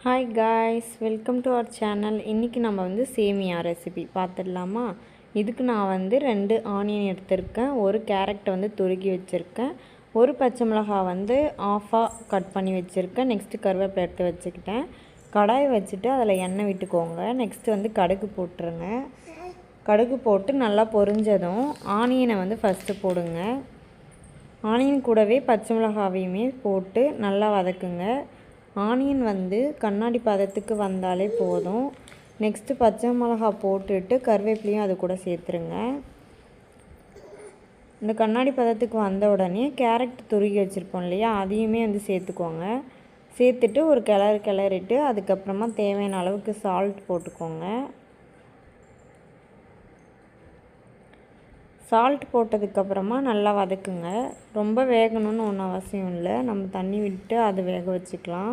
Hi guys, welcome to our channel. இன்றைக்கி நம்ம வந்து சேமியா ரெசிபி பார்த்துடலாமா? இதுக்கு நான் வந்து 2 ஆனியன் எடுத்திருக்கேன், ஒரு கேரட்டை வந்து துருக்கி வச்சுருக்கேன், ஒரு பச்சை மிளகாய் வந்து ஆஃபாக கட் பண்ணி வச்சுருக்கேன். நெக்ஸ்ட்டு கருவேப்பிலை எடுத்து வச்சுக்கிட்டேன். கடாய் வச்சுட்டு அதில் எண்ணெய் விட்டுக்கோங்க. நெக்ஸ்ட்டு வந்து கடுகு போட்டுருங்க. கடுகு போட்டு நல்லா பொரிஞ்சதும் ஆனியனை வந்து ஃபஸ்ட்டு போடுங்க. ஆனியன் கூடவே பச்சை மிளகாவையுமே போட்டு நல்லா வதக்குங்க. ஆனியன் வந்து கண்ணாடி பதத்துக்கு வந்தாலே போதும். நெக்ஸ்ட்டு பச்சை மிளகா போட்டுட்டு கருவேப்பிலையும் அது கூட சேர்த்துருங்க. இந்த கண்ணாடி பதத்துக்கு வந்த உடனே கேரட் துருகி வச்சுருப்போம் இல்லையா, அதையுமே வந்து சேர்த்துக்கோங்க. சேர்த்துட்டு ஒரு கிளறிட்டு அதுக்கப்புறமா தேவையான அளவுக்கு சால்ட் போட்டுக்கோங்க. சால்ட் போட்டதுக்கப்புறமா நல்லா வதக்குங்க. ரொம்ப வேகணும்னு ஒன்றும் அவசியம் இல்லை, நம்ம தண்ணி விட்டு அதை வேக வச்சுக்கலாம்.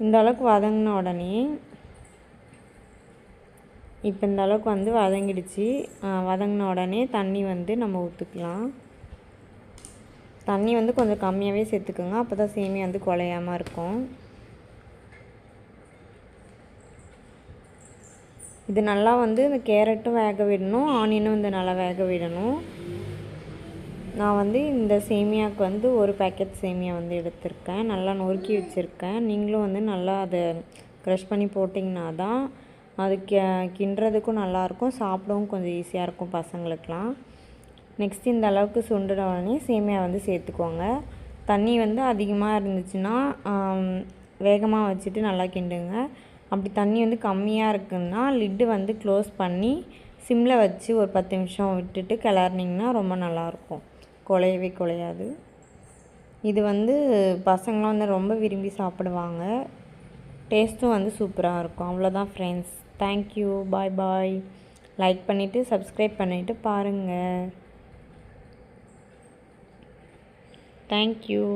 இந்த அளவுக்கு வதங்கின உடனே இப்போ இந்த அளவுக்கு வந்து வதங்கிடுச்சு. வதங்கின உடனே தண்ணி வந்து நம்ம ஊற்றிக்கலாம். தண்ணி வந்து கொஞ்சம் கம்மியாகவே சேர்த்துக்குங்க, அப்போ தான் சேமியா வந்து குழையாமல் இருக்கும். இது நல்லா வந்து இந்த கேரட்டும் வேக விடணும், ஆனியனும் வந்து நல்லா வேக விடணும். நான் வந்து இந்த சேமியாவுக்கு வந்து ஒரு பேக்கெட் சேமியா வந்து எடுத்திருக்கேன், நல்லா நொறுக்கி வச்சுருக்கேன். நீங்களும் வந்து நல்லா அதை க்ரஷ் பண்ணி போட்டிங்கன்னா தான் அது கிண்டுறதுக்கும் நல்லாயிருக்கும், சாப்பிடவும் கொஞ்சம் ஈஸியாக இருக்கும் பசங்களுக்கெலாம். நெக்ஸ்ட் இந்த அளவுக்கு சுண்டுன உடனே சேமியா வந்து சேர்த்துக்கோங்க. தண்ணி வந்து அதிகமாக இருந்துச்சுன்னா வேகமாக வச்சுட்டு நல்லா கிண்டுங்க. அப்படி தண்ணி வந்து கம்மியாக இருக்குன்னா லிட்டு வந்து க்ளோஸ் பண்ணி சிம்மில் வச்சு ஒரு 10 நிமிஷம் விட்டுட்டு கிளறினிங்கன்னா ரொம்ப நல்லாயிருக்கும், குழையவே குழையாது. இது வந்து பசங்களாம் வந்து ரொம்ப விரும்பி சாப்பிடுவாங்க, டேஸ்ட்டும் வந்து சூப்பராக இருக்கும். அவ்வளோதான் ஃப்ரெண்ட்ஸ், தேங்க்யூ, பாய் பாய். லைக் பண்ணிவிட்டு சப்ஸ்கிரைப் பண்ணிவிட்டு பாருங்கள். தேங்க்யூ.